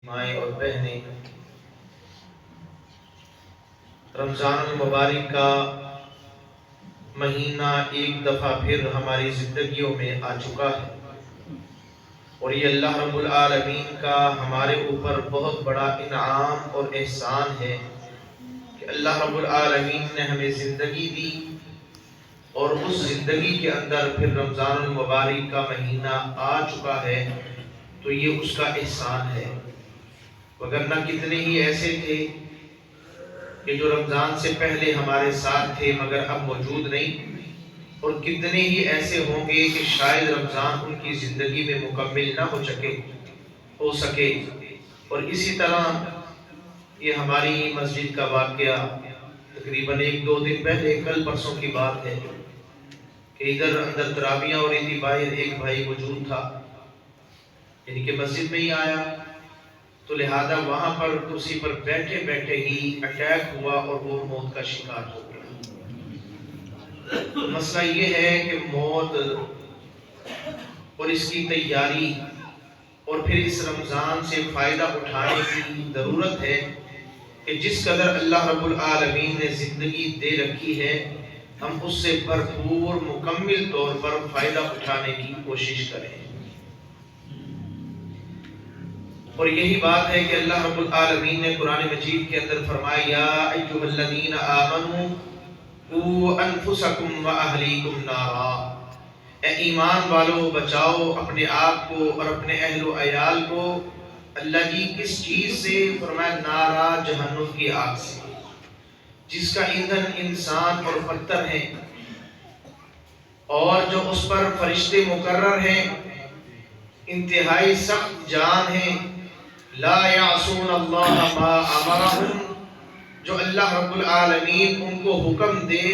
مائیں اور بہنیں، رمضان المبارک کا مہینہ ایک دفعہ پھر ہماری زندگیوں میں آ چکا ہے، اور یہ اللہ رب العالمین کا ہمارے اوپر بہت بڑا انعام اور احسان ہے کہ اللہ رب العالمین نے ہمیں زندگی دی، اور اس زندگی کے اندر پھر رمضان المبارک کا مہینہ آ چکا ہے، تو یہ اس کا احسان ہے۔ وگرنہ کتنے ہی ایسے تھے کہ جو رمضان سے پہلے ہمارے ساتھ تھے مگر اب موجود نہیں، اور کتنے ہی ایسے ہوں گے کہ شاید رمضان ان کی زندگی میں مکمل نہ ہو سکے۔ اور اسی طرح یہ ہماری مسجد کا واقعہ تقریباً 1-2 دن پہلے، کل پرسوں کی بات ہے کہ ادھر اندر تراویحیں ہو رہی تھی، باہر ایک بھائی موجود تھا، یعنی کہ مسجد میں ہی آیا، تو لہذا وہاں پر کرسی پر بیٹھے بیٹھے ہی اٹیک ہوا اور وہ موت کا شکار ہو گیا۔ تو مسئلہ یہ ہے کہ موت اور اس کی تیاری اور پھر اس رمضان سے فائدہ اٹھانے کی ضرورت ہے کہ جس قدر اللہ رب العالمین نے زندگی دے رکھی ہے، ہم اس سے بھرپور مکمل طور پر فائدہ اٹھانے کی کوشش کریں۔ اور یہی بات ہے کہ اللہ رب العالمین نے قرآن مجید کے اندر فرمایا، یا ایھا الذین آمنوا قوا انفسکم واہلیکم نارا، اے ایمان والو بچاؤ اپنے آپ کو اور اپنے اہل و عیال کو اللہ کی کس چیز سے؟ فرمایا نارا، جہنم کی آگ سے، جس کا ایندھن انسان اور پتھر ہیں، اور جو اس پر فرشتے مقرر ہیں، انتہائی سخت جان ہیں، لا یعصون اللہ ما امرہم، جو اللہ رب العالمین ان کو حکم دے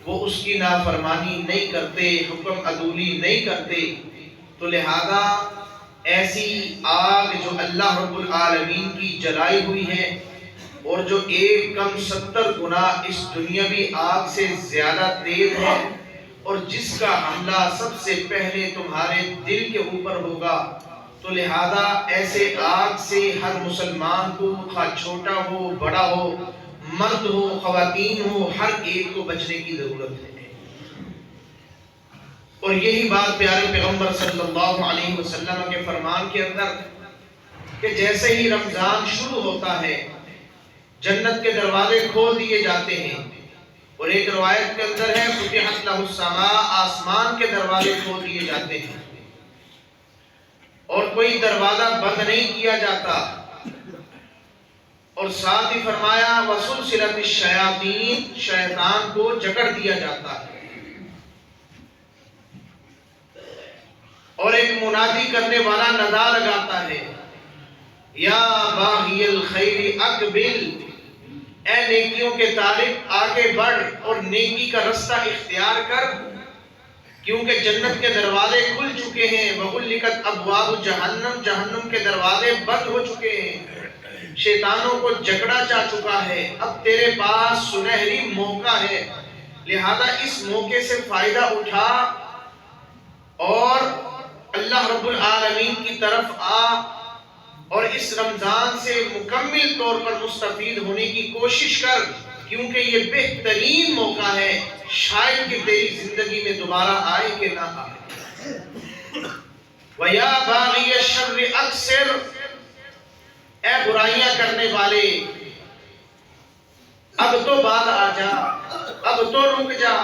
وہ اس کی نافرمانی نہیں کرتے، حکم عدولی نہیں کرتے۔ تو لہذا ایسی آگ جو اللہ رب العالمین کی جلائی ہوئی ہے، اور جو 1 کم 70 گنا اس دنیاوی آگ سے زیادہ تیز ہے، اور جس کا حملہ سب سے پہلے تمہارے دل کے اوپر ہوگا، تو لہذا ایسے آگ سے ہر مسلمان کو، خواہ چھوٹا ہو بڑا ہو، مرد ہو خواتین ہو، ہر ایک کو بچنے کی ضرورت ہے۔ اور یہی بات پیارے پیغمبر صلی اللہ علیہ وسلم کے فرمان کے اندر کہ جیسے ہی رمضان شروع ہوتا ہے جنت کے دروازے کھول دیے جاتے ہیں، اور ایک روایت کے اندر ہے فتحت لہ السماء، آسمان کے دروازے کھول دیے جاتے ہیں، اور کوئی دروازہ بند نہیں کیا جاتا، اور ساتھ ہی فرمایا وسلسلت الشیاطین، شیطان کو جکڑ دیا جاتا ہے، اور ایک منادی کرنے والا ندا لگاتا ہے، یا باغی الخیر اقبل، اے نیکیوں کے طالب آگے بڑھ اور نیکی کا رستہ اختیار کر، کیونکہ جنت کے دروازے کھل چکے ہیں، وغلقت ابواب جہنم، جہنم کے دروازے بند ہو چکے ہیں، شیطانوں کو جکڑا جا چکا ہے، اب تیرے پاس سنہری موقع ہے، لہذا اس موقع سے فائدہ اٹھا اور اللہ رب العالمین کی طرف آ، اور اس رمضان سے مکمل طور پر مستفید ہونے کی کوشش کر، کیونکہ یہ بہترین موقع ہے، شاید کہ تیری زندگی میں دوبارہ آئے کہ نہ آئے۔ وَيَا بَاغِيَ الشَّرِّ أَقْصِرْ، اے برائیاں کرنے والے اب تو بعد آ جا، اب تو رک جا،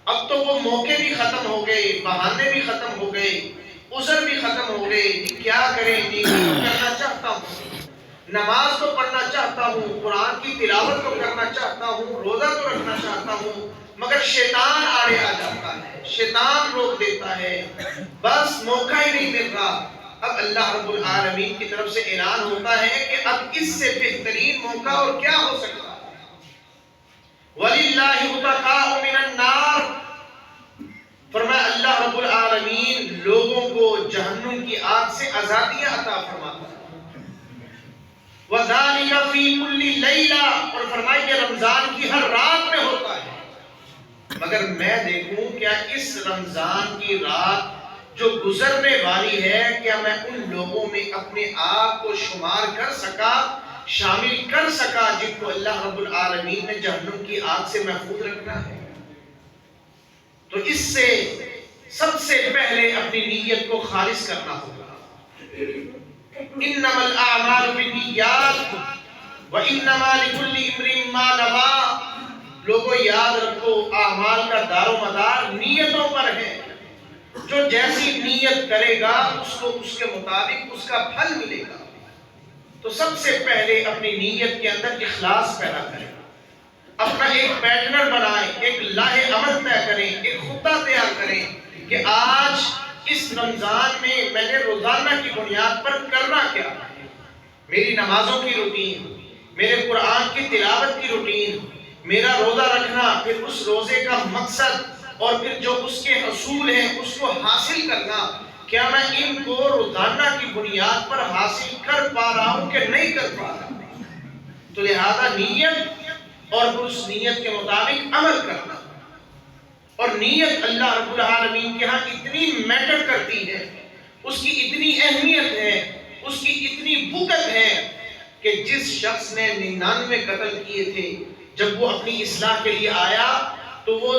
اب تو وہ موقع بھی ختم ہو گئے، بہانے بھی ختم ہو گئے، عذر بھی ختم ہو گئے، کیا کریں، نیکی تو کرنا چاہتا ہوں، نماز تو پڑھنا چاہتا ہوں، قرآن کی تلاوت تو کرنا چاہتا ہوں، روزہ تو رکھنا چاہتا ہوں، مگر شیطان آڑے آ جاتا ہے، شیطان روک دیتا ہے، بس موقع ہی نہیں مل رہا۔ اب اللہ رب العالمین کی طرف سے اعلان ہوتا ہے کہ اب اس سے بہترین موقع اور کیا ہو سکتا ہے۔ وَلِلَّهِ عُتَقَاءُ مِنَ النَّارِ، فرمایا اللہ رب العالمین لوگوں کو جہنم کی آگ سے آزادیاں عطا فرماتا ہے۔ وَذَلِكَ فِي كُلِّ لَيْلَةٍ، اور فرمایا کہ رمضان کی ہر رات میں ہوتا ہے، مگر میں دیکھوں کیا اس رمضان کی رات جو گزرنے والی ہے، کیا میں ان لوگوں میں اپنے آپ کو شمار کر سکا، شامل کر سکا جن کو اللہ رب العالمین نے جہنم کی آگ سے محفوظ رکھنا ہے؟ تو اس سے سب سے پہلے اپنی نیت کو خالص کرنا ہوگا۔ انما الاعمال بالنیات وانما لکل امرئ ما نوى۔ لوگوں یاد رکھو، اعمال کا دار و مدار نیتوں پر ہے۔ جو جیسی نیت کرے گا اس کو اس کے مطابق اس کا پھل ملے گا۔ تو سب سے پہلے اپنی نیت کے اندر اخلاص پیدا کریں، اپنا ایک پیٹرن بنائیں، ایک لاہ عمل طے کریں، ایک خطہ تیار کریں کہ آج اس رمضان میں میں نے روزانہ کی بنیاد پر کرنا کیا ہے۔ میری نمازوں کی روٹین، میرے قرآن کی تلاوت کی روٹین، میرا روزہ رکھنا، پھر اس روزے کا مقصد اور پھر جو اس کے حصول ہیں اس کو حاصل کرنا، کیا میں ان کو روزانہ کی بنیاد پر حاصل کر پا رہا ہوں کہ نہیں کر پا رہا ہوں؟ تو لہذا نیت اور اس نیت کے مطابق عمل کرنا، اور نیت اللہ رب العالمین کے ہاں اتنی میٹر کرتی ہے، اس کی اتنی اہمیت ہے، اس کی اتنی بکت ہے کہ جس شخص نے 99 قتل کیے تھے، جب وہ اپنی اصلاح کے لیے آیا تو وہ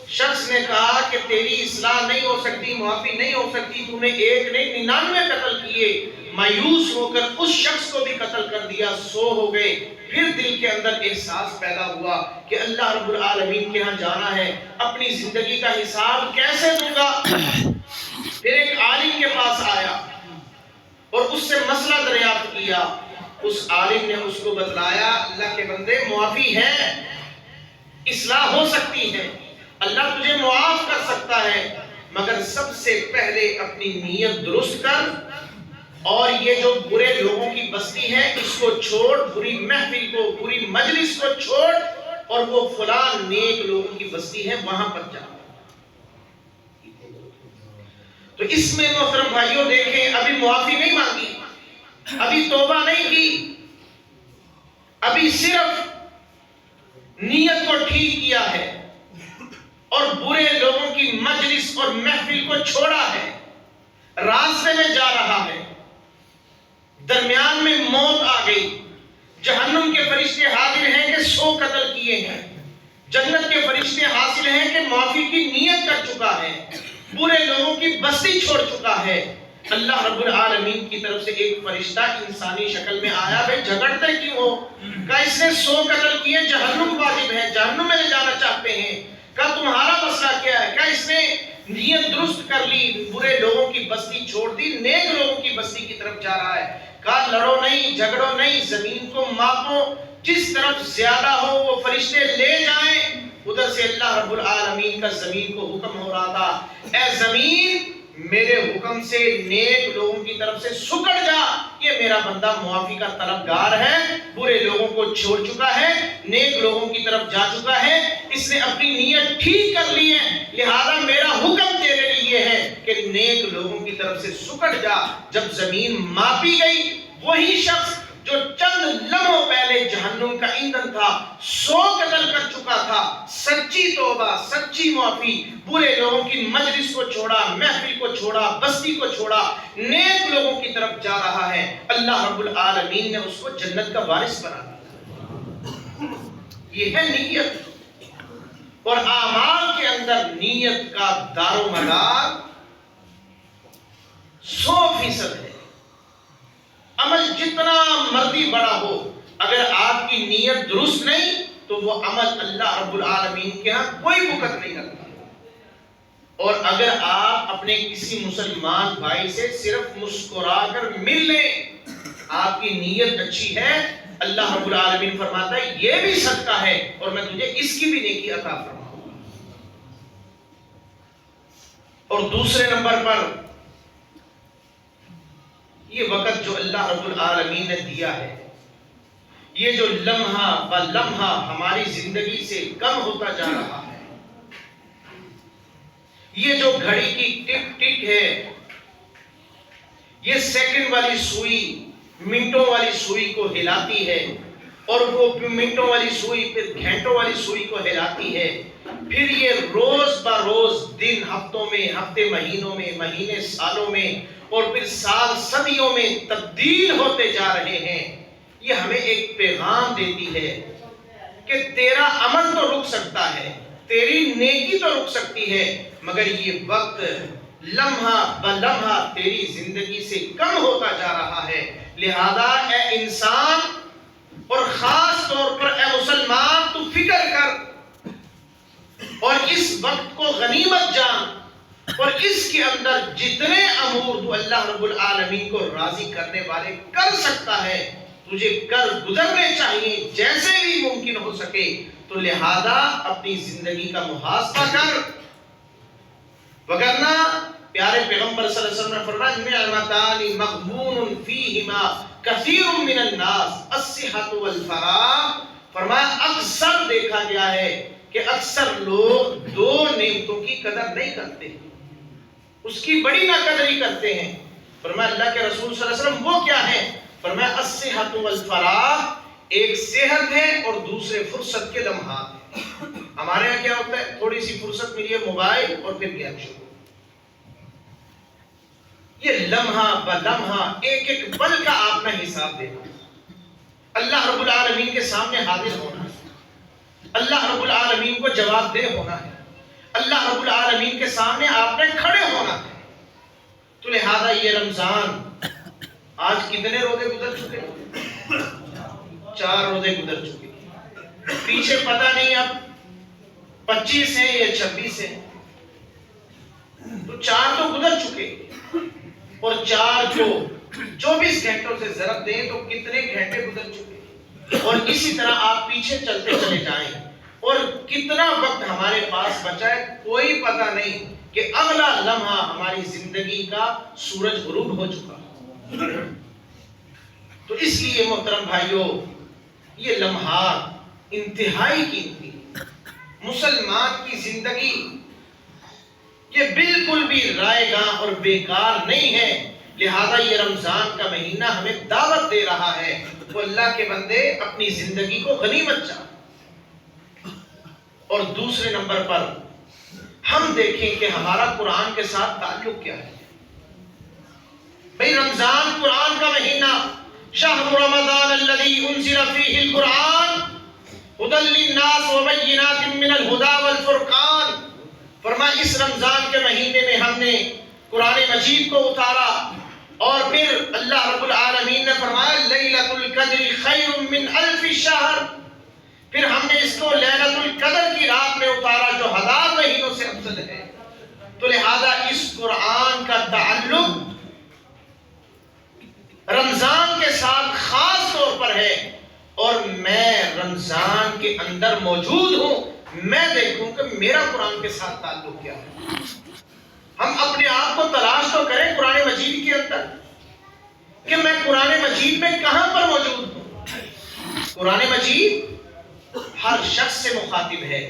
شخص نے کہا کہ تیری اصلاح نہیں ہو سکتی، معافی نہیں ہو سکتی، تو نے ایک نہیں 99 قتل کیے۔ مایوس ہو کر اس شخص کو بھی قتل کر دیا، 100 ہو گئے۔ پھر دل کے اندر احساس پیدا ہوا کہ اللہ رب العالمین کے ہاں جانا ہے، اپنی زندگی کا حساب کیسے دوں گا؟ پھر ایک عالم کے پاس آیا اور اس سے مسئلہ دریافت کیا۔ اس عالم نے اس کو بتلایا، اللہ کے بندے معافی ہے، اصلاح ہو سکتی ہے، اللہ تجھے معاف کر سکتا ہے، مگر سب سے پہلے اپنی نیت درست کر، اور یہ جو برے لوگوں کی بستی ہے اس کو چھوڑ، بری محفل کو، بری مجلس کو چھوڑ، اور وہ فلاں نیک لوگوں کی بستی ہے وہاں پر جا۔ تو اس میں محترم بھائیوں دیکھیں، ابھی معافی نہیں مانگی، ابھی توبہ نہیں کی، ابھی صرف نیت کو ٹھیک کیا ہے اور برے لوگوں کی مجلس اور محفل کو چھوڑا ہے، راستے میں جا رہا ہے، درمیان میں موت آ گئی، جہنم کے فرشتے حاضر ہیں کہ 100 قتل کیے ہیں، جنت کے فرشتے حاصل ہیں کہ معافی کی نیت کر چکا ہے، برے لوگوں کی بستی چھوڑ چکا ہے۔ اللہ رب العالمین کی طرف سے ایک فرشتہ انسانی شکل میں آیا، بھئی جھگڑتے کیوں ہو؟ کہا اس نے 100 قتل کیے، جہنم واجب ہے، جہنم میں لے جانا چاہتے ہیں۔ کہا تمہارا مسئلہ کیا ہے؟ کہا اس نے نیت درست کر لی، برے لوگوں کی بستی چھوڑ دی، نیک لوگوں کی بستی کی طرف جا رہا ہے۔ کہا لڑو نہیں، جھگڑو نہیں، زمین کو ماپو، جس طرف زیادہ ہو وہ فرشتے لے جائیں۔ ادھر سے اللہ رب العالمین کا زمین کو حکم ہو رہا تھا، اے زمین میرے حکم سے نیک لوگوں کی طرف سے سکڑ جا، یہ میرا بندہ معافی کا طلبگار ہے، برے لوگوں کو چھوڑ چکا ہے، نیک لوگوں کی طرف جا چکا ہے، اس نے اپنی نیت ٹھیک کر لی ہے، لہذا میرا حکم تیرے لیے ہے کہ نیک لوگوں کی طرف سے سکڑ جا۔ جب زمین ماپی گئی، وہی شخص جو چند لمحوں پہلے جہنم کا ایندھن تھا، 100 قتل کر چکا تھا، سچی توبہ، سچی معافی، برے لوگوں کی مجلس کو چھوڑا، محفل کو چھوڑا، بستی کو چھوڑا، نیک لوگوں کی طرف جا رہا ہے، اللہ رب العالمین نے اس کو جنت کا وارث بنا دیا۔ یہ ہے نیت، اور اعمال کے اندر نیت کا دار و مدار 100% ہے۔ عمل جتنا مرضی بڑا ہو، اگر آپ کی نیت درست نہیں تو وہ عمل اللہ رب العالمین کے ہاں کوئی بکت نہیں رکھتا۔ اور اگر آپ اپنے کسی مسلمان بھائی سے صرف مسکرا کر مل لیں، آپ کی نیت اچھی ہے، اللہ رب العالمین فرماتا ہے یہ بھی صدقہ ہے اور میں تجھے اس کی بھی نیکی عطا فرماؤں گا۔ اور دوسرے نمبر پر یہ وقت جو اللہ رب العالمین نے دیا ہے، یہ جو لمحہ ب لمحہ ہماری زندگی سے کم ہوتا جا رہا ہے، یہ جو گھڑی کی ٹک ٹک ہے، یہ سیکنڈ والی سوئی منٹوں والی سوئی کو ہلاتی ہے، اور وہ منٹوں والی سوئی پھر گھنٹوں والی سوئی کو ہلاتی ہے۔ پھر یہ روز بروز دن ہفتوں میں، ہفتے مہینوں میں، مہینے سالوں میں، اور پھر سال صدیوں میں تبدیل ہوتے جا رہے ہیں۔ یہ ہمیں ایک پیغام دیتی ہے کہ تیرا عمل تو رک سکتا ہے، تیری نیکی تو رک سکتی ہے، مگر یہ وقت لمحہ بلمحہ تیری زندگی سے کم ہوتا جا رہا ہے۔ لہذا اے انسان اور خاص طور پر اے مسلمان، تو فکر کر اور اس وقت کو غنیمت جان، اور اس کے اندر جتنے امور تو اللہ رب العالمین کو راضی کرنے والے کر سکتا ہے تجھے کر گزرنے چاہیے جیسے بھی ممکن ہو سکے۔ تو لہذا اپنی زندگی کا محاسبہ کر، وگرنہ پیارے پیغمبر صلی اللہ علیہ وسلم نے فرمایا نعمتان مغبون فیہما کثیر من الناس الصحۃ والفراغ، فرمایا اکثر دیکھا گیا ہے کہ اکثر لوگ دو نعمتوں کی قدر نہیں کرتے، اس کی بڑی ناقدری کرتے ہیں۔ فرمایا اللہ کے رسول صلی اللہ علیہ وسلم وہ کیا ہے؟ فرمایا الصحۃ والفراغ، ایک صحت ہے اور دوسرے فرصت کے لمحات ہیں۔ ہمارے یہاں کیا ہوتا ہے؟ تھوڑی سی فرصت ملی ہے، موبائل اور پھر گیم شروع۔ یہ لمحہ بلمحہ ایک ایک پل کا آپ نے حساب دینا، اللہ رب العالمین کے سامنے حاضر ہونا ہے، اللہ رب العالمین کو جواب دہ ہونا ہے، اللہ رب العالمین کے سامنے آپ نے کھڑے ہونا ہے۔ تو لہذا یہ رمضان آج کتنے روزے گزر چکے؟ 4 روزے گزر چکے، پیچھے پتہ نہیں اب 25 ہیں یا 26 ہیں، تو 4 تو گزر چکے، اور 4 کو 24 گھنٹوں سے ضرب دیں تو کتنے گھنٹے گزر چکے، اور اسی طرح آپ پیچھے چلتے چلے جائیں اور کتنا وقت ہمارے پاس بچا ہے کوئی پتہ نہیں کہ اگلا لمحہ ہماری زندگی کا سورج غروب ہو چکا۔ تو اس لیے محترم بھائیوں، یہ لمحات انتہائی قیمتی، مسلمان کی زندگی یہ بالکل بھی رائے گاں اور بیکار نہیں ہے۔ لہذا یہ رمضان کا مہینہ ہمیں دعوت دے رہا ہے، وہ اللہ کے بندے اپنی زندگی کو غنیمت چاہ۔ اور دوسرے نمبر پر ہم دیکھیں کہ ہمارا قرآن کے ساتھ تعلق کیا ہے۔ بھئی رمضان قرآن کا مہینہ، شہر رمضان الذی انزل فیہ القرآن ھدی للناس وبینات من الھدی والفرقان، فرمایا اس رمضان کے مہینے میں ہم نے قرآن مجید کو اتارا، اور پھر اللہ رب العالمین نے فرمایا لیلۃ القدر خیر من الف شہر، پھر ہم نے اس کو لیلۃ القدر کی رات میں اتارا جو 1000 مہینوں سے افضل ہے۔ تو لہذا اس قرآن کا تعلق رمضان کے ساتھ خاص طور پر ہے، اور میں رمضان کے اندر موجود ہوں، میں دیکھوں کہ میرا قرآن کے ساتھ تعلق کیا ہے۔ ہم اپنے آپ کو تلاش تو کریں قرآن مجید کے اندر کہ میں قرآن مجید میں کہاں پر موجود ہوں۔ قرآن مجید ہر شخص سے مخاطب ہے۔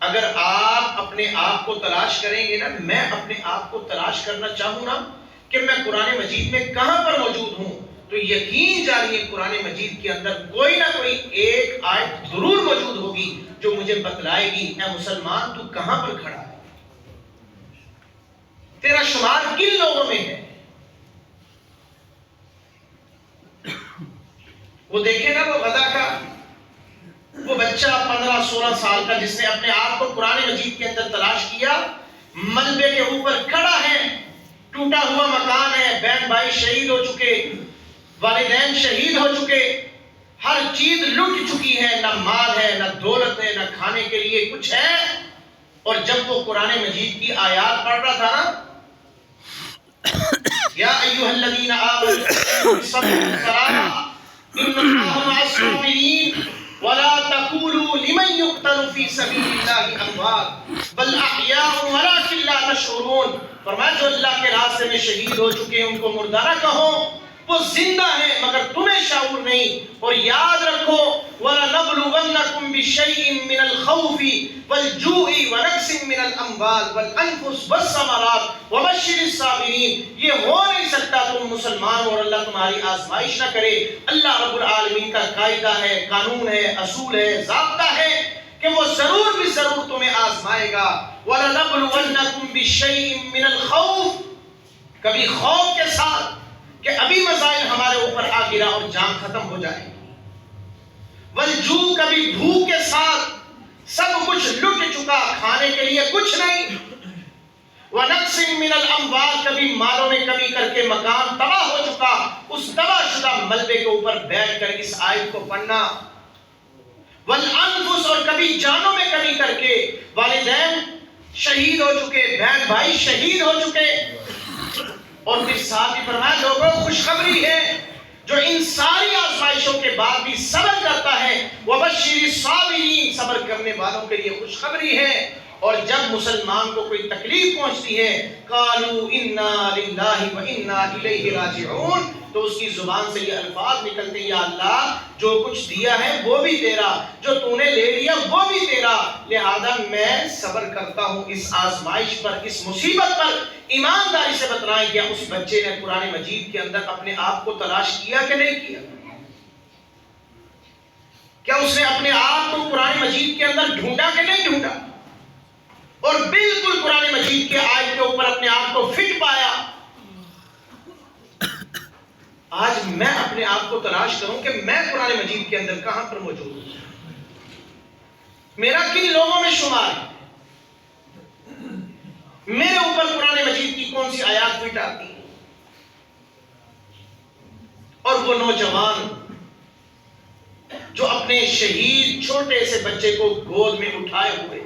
اگر آپ اپنے آپ کو تلاش کریں گے نا، میں اپنے آپ کو تلاش کرنا چاہوں نا کہ میں قرآن مجید میں کہاں پر موجود ہوں، تو یقین جانیے قرآن مجید کے اندر کوئی نہ کوئی ایک آیت ضرور موجود ہوگی جو مجھے بتلائے گی اے مسلمان تو کہاں پر کھڑا ہے، تیرا شمار کن لوگوں میں ہے۔ وہ دیکھیں نا وہ غزہ کا وہ بچہ 15-16 سال کا جس نے اپنے آپ کو قرآن مجید کے اندر تلاش کیا، ملبے کے اوپر کھڑا ہے، ٹوٹا ہوا مکان ہے، بہن بھائی شہید ہو چکے، والدین شہید ہو چکے، ہر چیز لٹ چکی ہے، نہ مال ہے، نہ دولت ہے، نہ کھانے کے لیے کچھ ہے، اور جب وہ قرآن مجید کی آیات پڑھ رہا تھا نا، یا ایھا الذین آمنوا صبروا الصلاۃ ان اللہ مع الصابرین ولا تقولوا لمن يقتل في سبيل الله اموات بل احیاء ولكن لا تشعرون، فرمایا جو اللہ کے راستے میں شہید ہو چکے ہیں ان کو مردہ نہ کہو، وہ زندہ ہیں مگر تمہیں شعور نہیں۔ اور یاد رکھو وَلَنَبْلُوَنَّكُمْ بِشَيْءٍ مِّنَ الْخَوْفِ وَالْجُوعِ وَنَقْصٍ مِّنَ الْأَمْوَالِ وَالْأَنفُسِ وَالثَّمَرَاتِ وَبَشِّرِ الصَّابِرِينَ۔ یہ ہو نہیں سکتا تم مسلمان ہو اور اللہ تمہاری آزمائش نہ کرے۔ اللہ رب العالمین کا قاعدہ ہے، قانون ہے، اصول ہے، ضابطہ ہے کہ کہ وہ ضرور بھی ضرور تمہیں آزمائے گا. وَلَنَبْلُوَنَّكُمْ بِشَيْءٍ مِّنَ الْخَوْفِ, کبھی خوف کے ساتھ کہ ابھی مسائل ہمارے اوپر آ گرا اور جان ختم ہو جائے. وَالْجُوعِ, کبھی بھوک کے ساتھ سب کچھ لٹ چکا, کھانے کے لیے کچھ نہیں. وَنَقْصٍ مِّنَ الْأَمْوَالِ, کبھی مالوں میں کمی کر کے مکان تباہ ہو چکا, اس تباہ شدہ ملبے کے اوپر بیٹھ کر اس آیت کو پڑھنا. وَالْأَنفُسِ, اور کبھی جانوں میں کمی کر کے والدین شہید ہو چکے, بہن بھائی شہید ہو چکے. اور پھر ساتھ ہی فرمایا لوگوں خوشخبری ہے جو ان ساری آزمائشوں کے بعد بھی صبر کرتا ہے. وَبَشِّرِ الصَّابِرِينَ, صبر کرنے والوں کے لیے خوشخبری ہے. اور جب مسلمان کو کوئی تکلیف پہنچتی ہے قَالُوا إِنَّا لِلَّهِ وَإِنَّا إِلَيْهِ رَاجِعُونَ, تو اس کی زبان سے یہ الفاظ نکلتے ہیں, یا اللہ جو کچھ دیا ہے وہ بھی تیرا, جو تو نے لے لیا وہ بھی تیرا, لہذا میں صبر کرتا ہوں اس آزمائش پر, اس مصیبت پر. ایمانداری سے بتلائیں کیا اس بچے نے قرآن مجید کے اندر اپنے آپ کو تلاش کیا کہ نہیں کیا؟ کیا اس نے اپنے آپ کو قرآن مجید کے اندر ڈھونڈا کہ نہیں ڈھونڈا؟ اور بالکل قرآن مجید کے آیت کے اوپر اپنے آپ کو فٹ پایا. آج میں اپنے آپ کو تلاش کروں کہ میں قرآن مجید کے اندر کہاں پر موجود ہوں, میرا کن لوگوں میں شمار ہے, میرے اوپر قرآن مجید کی کون سی آیات فٹ آتی ہیں. اور وہ نوجوان جو اپنے شہید چھوٹے سے بچے کو گود میں اٹھائے ہوئے,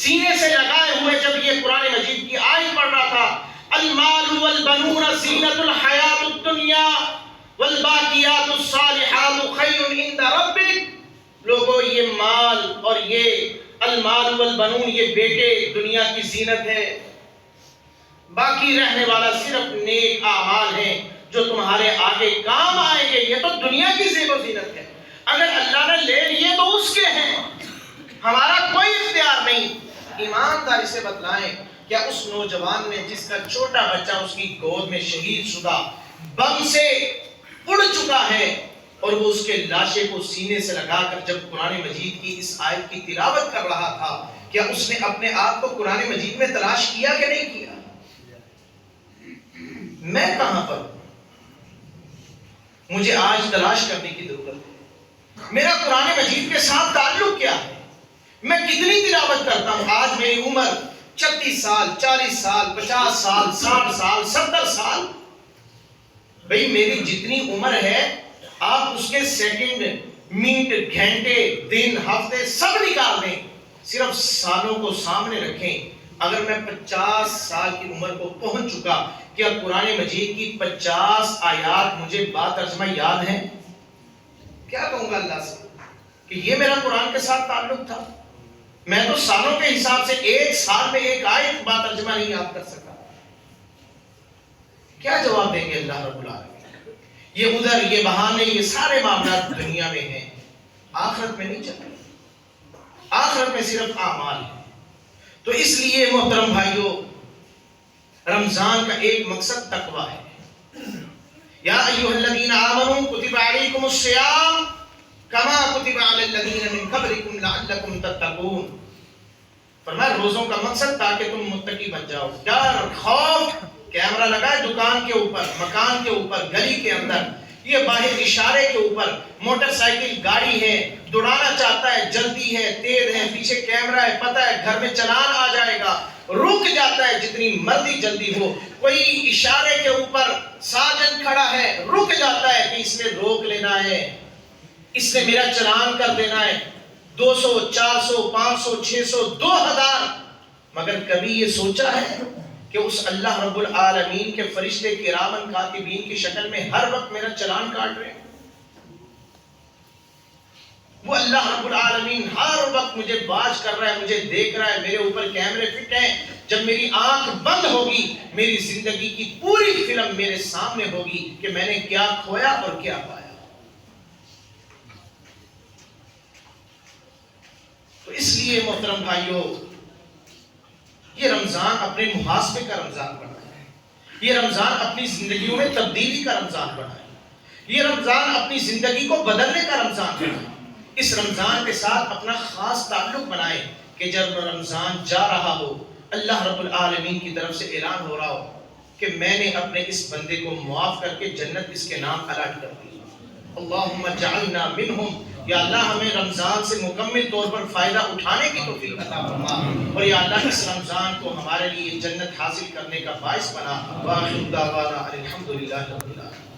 سینے سے لگائے ہوئے, جب یہ قرآن مجید کی آیت پڑھ رہا تھا, المال والبنون زینت الحیات الدنیا والباقیات الصالحات خیر عند ربک, لوگوں یہ مال اور یہ المال والبنون یہ بیٹے دنیا کی زینت ہے, باقی رہنے والا صرف نیک اعمال ہیں جو تمہارے آگے کام آئیں گے. یہ تو دنیا کی زیب و زینت ہے, اگر اللہ نے لے لیے تو اس کے ہیں, ہمارا کوئی اختیار نہیں. ایمانداری سے بتلائیں کیا اس نوجوان نے جس کا چھوٹا بچہ اس کی گود میں شہید شدہ بم سے اڑ چکا ہے, اور وہ اس کے لاشے کو سینے سے لگا کر جب قرآن مجید کی اس آیت کی تلاوت کر رہا تھا, کیا اس نے اپنے آپ کو قرآن مجید میں تلاش کیا کہ نہیں کیا؟ میں کہاں پر ہوں؟ مجھے آج تلاش کرنے کی ضرورت ہے. میرا قرآن مجید کے ساتھ تعلق کیا ہے؟ میں کتنی تلاوت کرتا ہوں؟ آج میری عمر 36 سال, 40 سال, 50 سال, 60 سال, 70 سال. بھئی میری جتنی عمر ہے آپ اس کے سیکنڈ, منٹ, گھنٹے, دن, ہفتے سب نکال دیں, صرف سالوں کو سامنے رکھیں. اگر میں 50 سال کی عمر کو پہنچ چکا, کیا قرآن مجید کی 50 آیات مجھے با ترجمہ یاد ہیں؟ کیا کہوں گا اللہ سے کہ یہ میرا قرآن کے ساتھ تعلق تھا؟ میں تو سالوں کے حساب سے ایک سال میں ایک آیت با ترجمہ نہیں یاد کر سکا. کیا جواب دیں گے اللہ رب العالمین؟ یہ ادھر, یہ بہانے, یہ سارے معاملات دنیا میں ہیں, آخرت میں نہیں چل رہے. آخرت میں صرف اعمال ہیں. تو اس لیے محترم بھائیوں, رمضان کا ایک مقصد تقویٰ ہے. یا ایھا الذین آمنوا کتب علیکم الصیام کما کتب علی الذین من قبلکم لعلکم تتقون. فرمایا روزوں کا مقصد تاکہ تم متقی بن جاؤ. ڈر, خوف, کیمرہ لگا ہے دکان کے اوپر, مکان کے اوپر, گلی کے اندر, یہ باہر اشارے کے اوپر, موٹر سائیکل گاڑی ہے, دوڑانا چاہتا ہے, جلدی ہے, تیز ہے, پیچھے کیمرہ ہے, پتہ ہے گھر میں چلان آ جائے گا, رک جاتا ہے جتنی مرضی جلدی ہو. کوئی اشارے کے اوپر ساجن کھڑا ہے, رک جاتا ہے کہ اس نے روک لینا ہے, اس نے میرا چلان کر دینا ہے. 200, 400, 500, 600, 2000. مگر کبھی یہ سوچا ہے کہ اس اللہ رب العالمین کے فرشتے کرامن کاتبین کی شکل میں ہر وقت میرا چلان کاٹ رہے ہیں؟ وہ اللہ رب العالمین ہر وقت مجھے واچ کر رہا ہے, مجھے دیکھ رہا ہے, میرے اوپر کیمرے فٹ ہیں. جب میری آنکھ بند ہوگی میری زندگی کی پوری فلم میرے سامنے ہوگی کہ میں نے کیا کھویا اور کیا پایا. تو اس لیے محترم بھائیوں, یہ رمضان اپنے محاسبے کا رمضان بنا ہے. یہ رمضان اپنی زندگیوں میں تبدیلی کا رمضان بنا ہے. یہ رمضان اپنی زندگی کو بدلنے کا رمضان بنا ہے. اس رمضان کے ساتھ اپنا خاص تعلق بنائیں کہ جب رمضان جا رہا ہو اللہ رب العالمین کی طرف سے اعلان ہو رہا ہو کہ میں نے اپنے اس بندے کو معاف کر کے جنت اس کے نام الاٹ کر دی. اللہم جعلنا منہم، یا اللہ ہمیں رمضان سے مکمل طور پر فائدہ اٹھانے کی توفیق عطا فرما، اور یا اللہ اس رمضان کو ہمارے لیے جنت حاصل کرنے کا باعث بنا. وآخر دعوانا الحمدللہ رب العالمین.